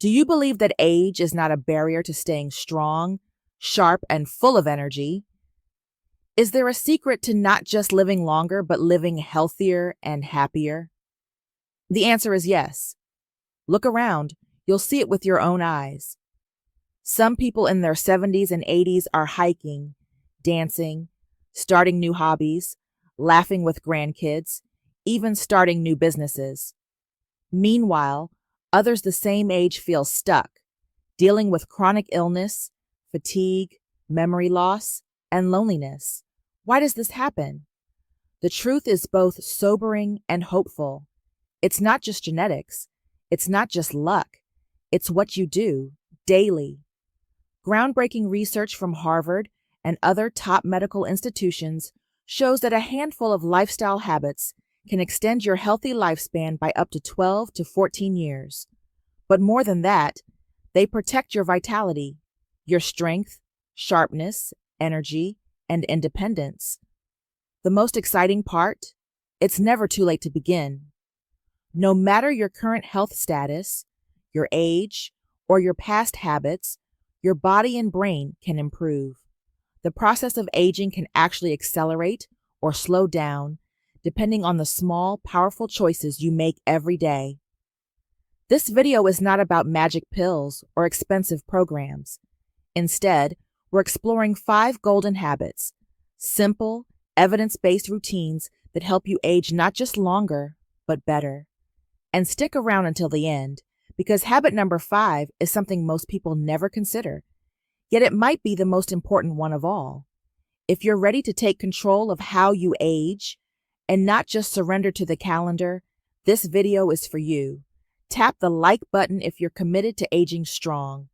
Do you believe that age is not a barrier to staying strong, sharp, and full of energy? Is there a secret to not just living longer, but living healthier and happier? The answer is yes. Look around, you'll see it with your own eyes. Some people in their 70s and 80s are hiking, dancing, starting new hobbies, laughing with grandkids, even starting new businesses. Meanwhile, others the same age feel stuck, dealing with chronic illness, fatigue, memory loss, and loneliness. Why does this happen? The truth is both sobering and hopeful. It's not just genetics. It's not just luck. It's what you do daily. Groundbreaking research from Harvard and other top medical institutions shows that a handful of lifestyle habits can extend your healthy lifespan by up to 12 to 14 years. But more than that, they protect your vitality, your strength, sharpness, energy, and independence. The most exciting part? It's never too late to begin. No matter your current health status, your age, or your past habits, your body and brain can improve. The process of aging can actually accelerate or slow down, depending on the small, powerful choices you make every day. This video is not about magic pills or expensive programs. Instead, we're exploring 5 golden habits, simple, evidence-based routines that help you age not just longer, but better. And stick around until the end, because habit number 5 is something most people never consider, yet it might be the most important one of all. If you're ready to take control of how you age, and not just surrender to the calendar, this video is for you. Tap the like button if you're committed to aging strong.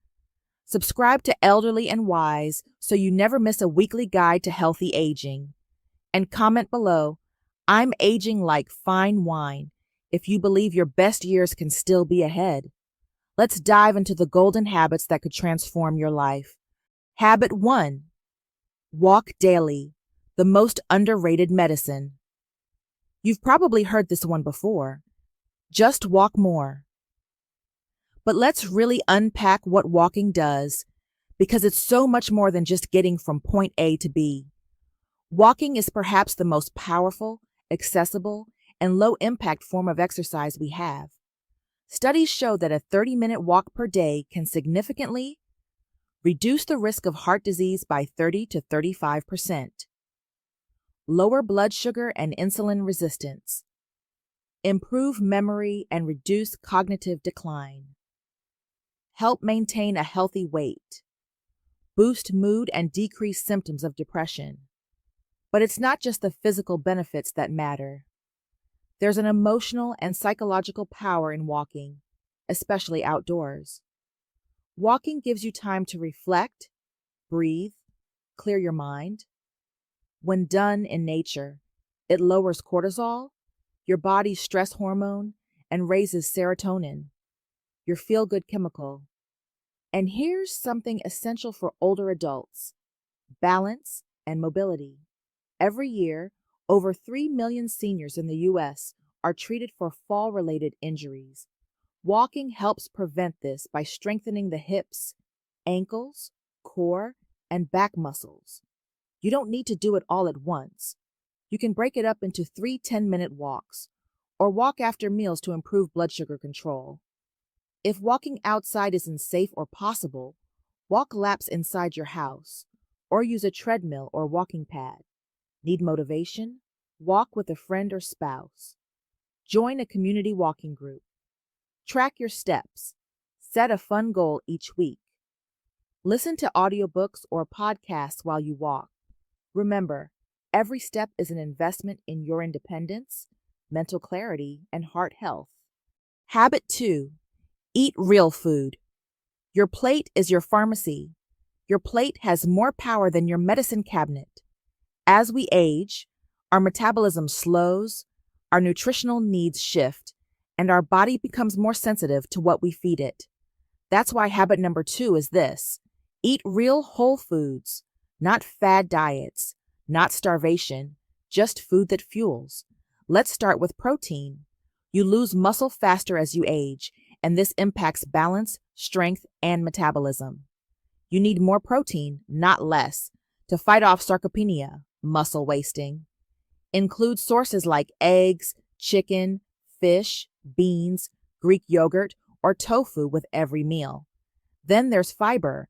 Subscribe to Elderly and Wise so you never miss a weekly guide to healthy aging. And comment below, "I'm aging like fine wine," if you believe your best years can still be ahead. Let's dive into the golden habits that could transform your life. Habit 1. Walk daily, the most underrated medicine. You've probably heard this one before. Just walk more. But let's really unpack what walking does, because it's so much more than just getting from point A to B. Walking is perhaps the most powerful, accessible, and low-impact form of exercise we have. Studies show that a 30-minute walk per day can significantly reduce the risk of heart disease by 30 to 35%, lower blood sugar and insulin resistance, improve memory and reduce cognitive decline, help maintain a healthy weight, boost mood and decrease symptoms of depression. But it's not just the physical benefits that matter. There's an emotional and psychological power in walking, especially outdoors. Walking gives you time to reflect, breathe, clear your mind. When done in nature, it lowers cortisol, your body's stress hormone, and raises serotonin, your feel-good chemical. And here's something essential for older adults: balance and mobility. Every year, over 3 million seniors in the U.S. are treated for fall-related injuries. Walking helps prevent this by strengthening the hips, ankles, core, and back muscles. You don't need to do it all at once. You can break it up into 3 10-minute walks, or walk after meals to improve blood sugar control. If walking outside isn't safe or possible, walk laps inside your house, or use a treadmill or walking pad. Need motivation? Walk with a friend or spouse. Join a community walking group. Track your steps. Set a fun goal each week. Listen to audiobooks or podcasts while you walk. Remember, every step is an investment in your independence, mental clarity, and heart health. Habit 2. Eat real food. Your plate is your pharmacy. Your plate has more power than your medicine cabinet. As we age, our metabolism slows, our nutritional needs shift, and our body becomes more sensitive to what we feed it. That's why habit number 2 is this: eat real whole foods, not fad diets, not starvation, just food that fuels. Let's start with protein. You lose muscle faster as you age, and this impacts balance, strength, and metabolism. You need more protein, not less, to fight off sarcopenia, muscle wasting. Include sources like eggs, chicken, fish, beans, Greek yogurt, or tofu with every meal. Then there's fiber.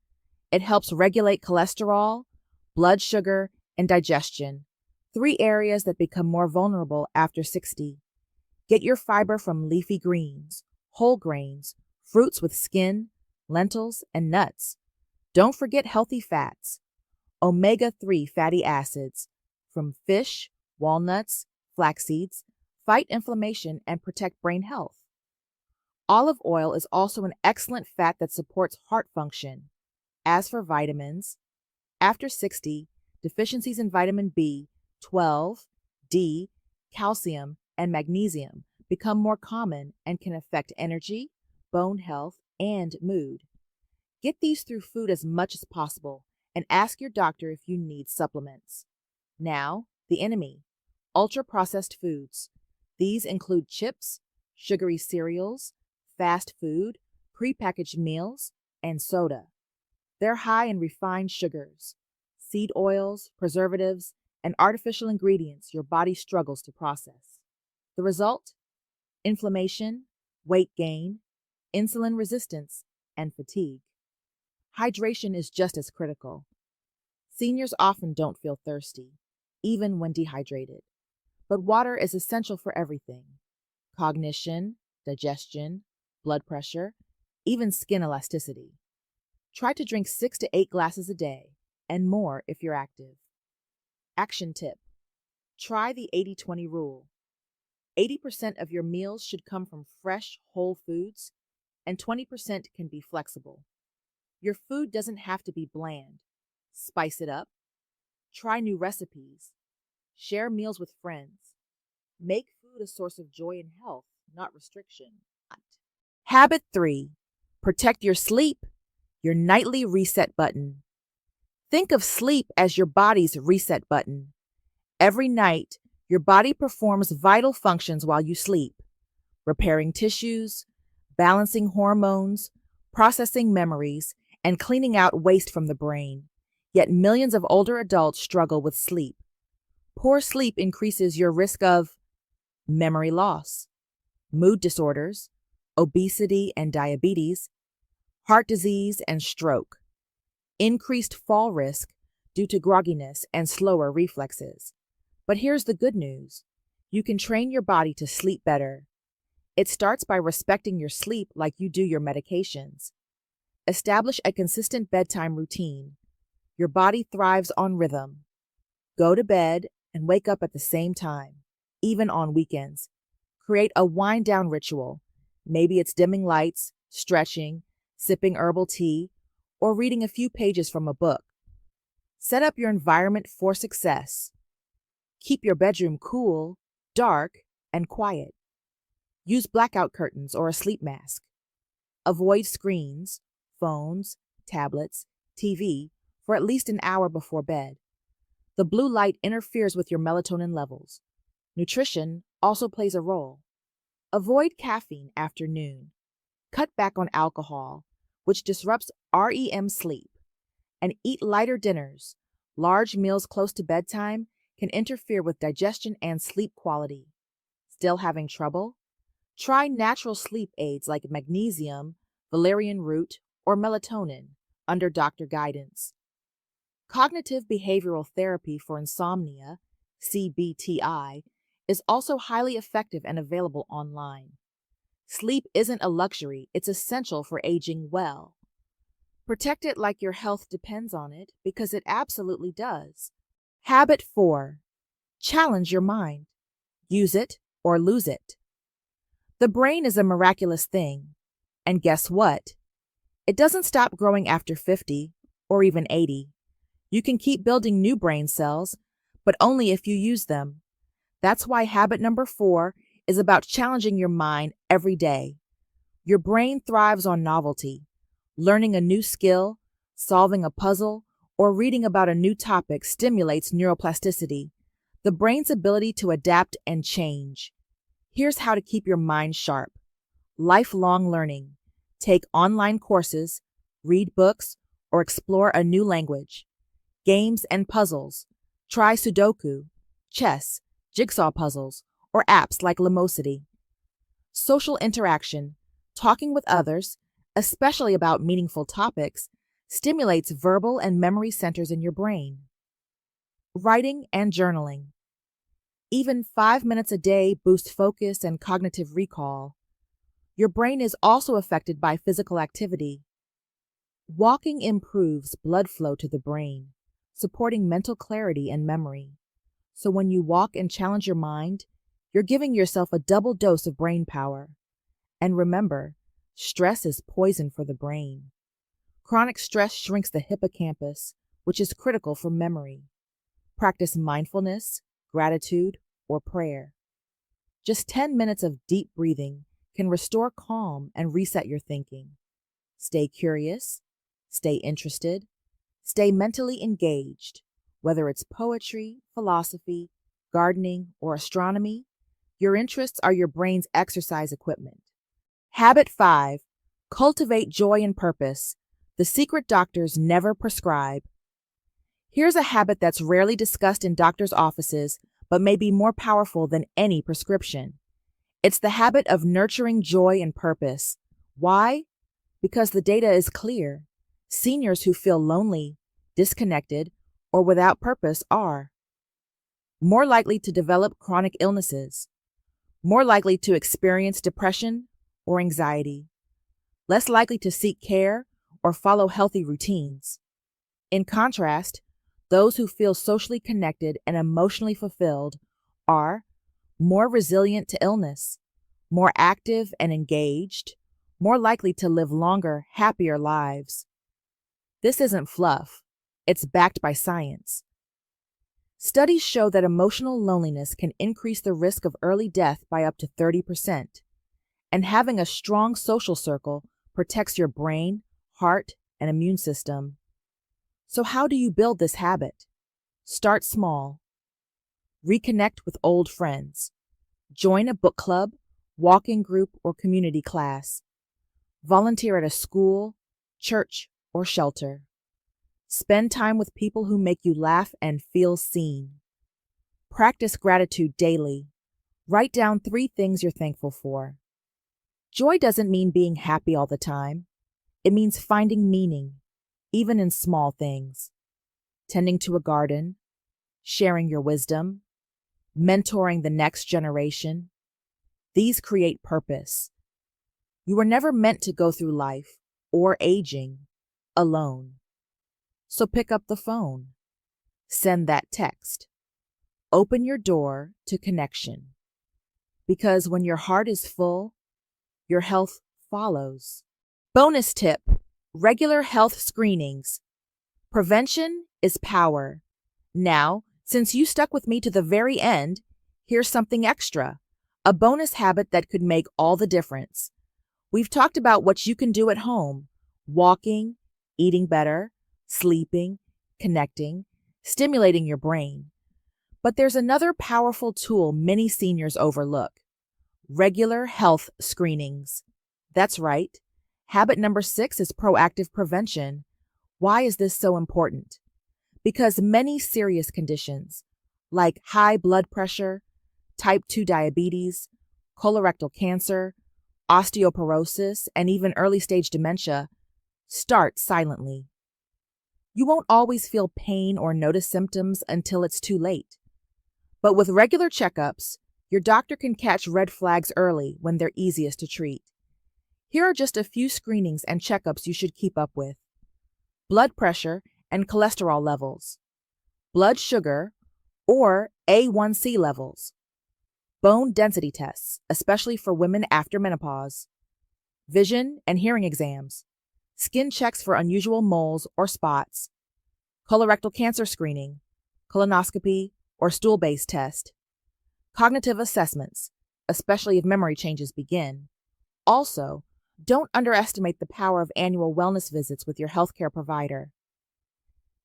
It helps regulate cholesterol, blood sugar, and digestion, three areas that become more vulnerable after 60. Get your fiber from leafy greens, whole grains, fruits with skin, lentils, and nuts. Don't forget healthy fats. Omega-3 fatty acids from fish, walnuts, flax seeds fight inflammation and protect brain health. Olive oil is also an excellent fat that supports heart function. As for vitamins, after 60, deficiencies in vitamin B12, D, calcium, and magnesium become more common and can affect energy, bone health, and mood. Get these through food as much as possible and ask your doctor if you need supplements. Now, the enemy, ultra-processed foods. These include chips, sugary cereals, fast food, prepackaged meals, and soda. They're high in refined sugars, seed oils, preservatives, and artificial ingredients your body struggles to process. The result? Inflammation, weight gain, insulin resistance, and fatigue. Hydration is just as critical. Seniors often don't feel thirsty, even when dehydrated. But water is essential for everything: cognition, digestion, blood pressure, even skin elasticity. Try to drink 6 to 8 glasses a day, and more if you're active. Action tip: try the 80-20 rule. 80% of your meals should come from fresh, whole foods, and 20% can be flexible. Your food doesn't have to be bland. Spice it up. Try new recipes. Share meals with friends. Make food a source of joy and health, not restriction. Habit 3. Protect your sleep, your nightly reset button. Think of sleep as your body's reset button. Every night, your body performs vital functions while you sleep: repairing tissues, balancing hormones, processing memories, and cleaning out waste from the brain. Yet millions of older adults struggle with sleep. Poor sleep increases your risk of memory loss, mood disorders, obesity and diabetes, heart disease and stroke, increased fall risk due to grogginess and slower reflexes. But here's the good news: you can train your body to sleep better. It starts by respecting your sleep like you do your medications. Establish a consistent bedtime routine. Your body thrives on rhythm. Go to bed and wake up at the same time, even on weekends. Create a wind-down ritual. Maybe it's dimming lights, stretching, sipping herbal tea, or reading a few pages from a book. Set up your environment for success. Keep your bedroom cool, dark, and quiet. Use blackout curtains or a sleep mask. Avoid screens, phones, tablets, TV for at least an hour before bed. The blue light interferes with your melatonin levels. Nutrition also plays a role. Avoid caffeine after noon. Cut back on alcohol, which disrupts REM sleep. And eat lighter dinners. Large meals close to bedtime can interfere with digestion and sleep quality. Still having trouble? Try natural sleep aids like magnesium, valerian root, or melatonin under doctor guidance. Cognitive behavioral therapy for insomnia, CBTI, is also highly effective and available online. Sleep isn't a luxury, it's essential for aging well. Protect it like your health depends on it, because it absolutely does. Habit 4. Challenge your mind. Use it or lose it. The brain is a miraculous thing. And guess what? It doesn't stop growing after 50 or even 80. You can keep building new brain cells, but only if you use them. That's why habit number 4 is about challenging your mind every day. Your brain thrives on novelty. Learning a new skill, solving a puzzle, or reading about a new topic stimulates neuroplasticity, the brain's ability to adapt and change. Here's how to keep your mind sharp. Lifelong learning. Take online courses, read books, or explore a new language. Games and puzzles. Try Sudoku, chess, jigsaw puzzles, or apps like Limosity. Social interaction. Talking with others, especially about meaningful topics, stimulates verbal and memory centers in your brain. Writing and journaling. Even 5 minutes a day boost focus and cognitive recall. Your brain is also affected by physical activity. Walking improves blood flow to the brain, supporting mental clarity and memory. So when you walk and challenge your mind, you're giving yourself a double dose of brain power. And remember, stress is poison for the brain. Chronic stress shrinks the hippocampus, which is critical for memory. Practice mindfulness, gratitude, or prayer. Just 10 minutes of deep breathing can restore calm and reset your thinking. Stay curious, stay interested, stay mentally engaged. Whether it's poetry, philosophy, gardening, or astronomy, your interests are your brain's exercise equipment. Habit 5. Cultivate joy and purpose. The secret doctors never prescribe. Here's a habit that's rarely discussed in doctors' offices, but may be more powerful than any prescription. It's the habit of nurturing joy and purpose. Why? Because the data is clear. Seniors who feel lonely, disconnected, or without purpose are more likely to develop chronic illnesses, more likely to experience depression or anxiety, less likely to seek care or follow healthy routines. In contrast, those who feel socially connected and emotionally fulfilled are more resilient to illness, more active and engaged, more likely to live longer, happier lives. This isn't fluff. It's backed by science. Studies show that emotional loneliness can increase the risk of early death by up to 30%, and having a strong social circle protects your brain, heart, and immune system. So how do you build this habit? Start small. Reconnect with old friends. Join a book club, walking group, or community class. Volunteer at a school, church, or shelter. Spend time with people who make you laugh and feel seen. Practice gratitude daily. Write down 3 things you're thankful for. Joy doesn't mean being happy all the time. It means finding meaning, even in small things. Tending to a garden, sharing your wisdom, mentoring the next generation. These create purpose. You were never meant to go through life, or aging, alone. So pick up the phone. Send that text. Open your door to connection. Because when your heart is full, your health follows. Bonus tip: regular health screenings. Prevention is power. Now, since you stuck with me to the very end, here's something extra, a bonus habit that could make all the difference. We've talked about what you can do at home: walking, eating better, sleeping, connecting, stimulating your brain. But there's another powerful tool many seniors overlook: regular health screenings. That's right. Habit number 6 is proactive prevention. Why is this so important? Because many serious conditions, like high blood pressure, type 2 diabetes, colorectal cancer, osteoporosis, and even early-stage dementia, start silently. You won't always feel pain or notice symptoms until it's too late. But with regular checkups, your doctor can catch red flags early when they're easiest to treat. Here are just a few screenings and checkups you should keep up with. Blood pressure and cholesterol levels, blood sugar or A1C levels, bone density tests, especially for women after menopause, vision and hearing exams, skin checks for unusual moles or spots, colorectal cancer screening, colonoscopy, or stool-based test, cognitive assessments, especially if memory changes begin. Also, don't underestimate the power of annual wellness visits with your healthcare provider.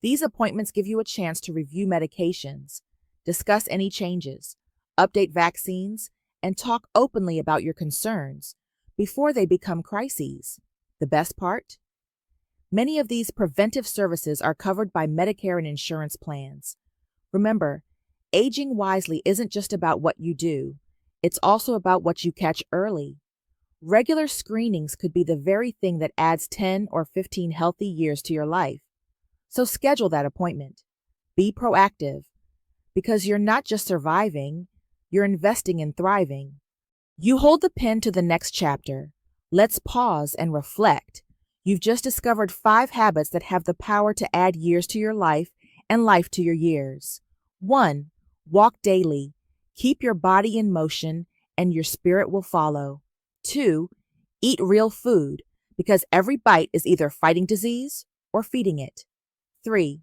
These appointments give you a chance to review medications, discuss any changes, update vaccines, and talk openly about your concerns before they become crises. The best part? Many of these preventive services are covered by Medicare and insurance plans. Remember, aging wisely isn't just about what you do, it's also about what you catch early. Regular screenings could be the very thing that adds 10 or 15 healthy years to your life. So schedule that appointment. Be proactive, because you're not just surviving, you're investing in thriving. You hold the pen to the next chapter. Let's pause and reflect. You've just discovered 5 habits that have the power to add years to your life and life to your years. 1. Walk daily. Keep your body in motion and your spirit will follow. 2. Eat real food, because every bite is either fighting disease or feeding it. 3.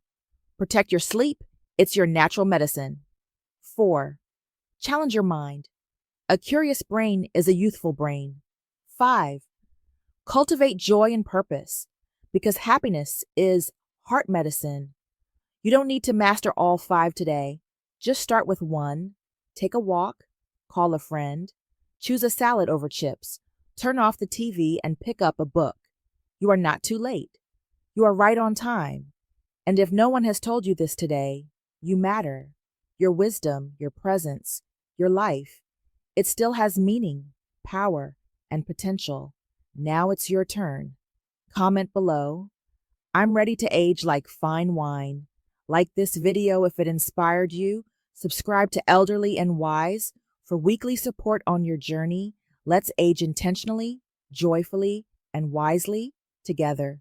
Protect your sleep. It's your natural medicine. 4. Challenge your mind. A curious brain is a youthful brain. 5. Cultivate joy and purpose, because happiness is heart medicine. You don't need to master all 5 today. Just start with 1. Take a walk, call a friend, choose a salad over chips, turn off the TV and pick up a book. You are not too late. You are right on time. And if no one has told you this today, you matter. Your wisdom, your presence, your life, it still has meaning, power, and potential. Now it's your turn. Comment below. I'm ready to age like fine wine. Like this video if it inspired you. Subscribe to Elderly and Wise for weekly support on your journey. Let's age intentionally, joyfully, and wisely together.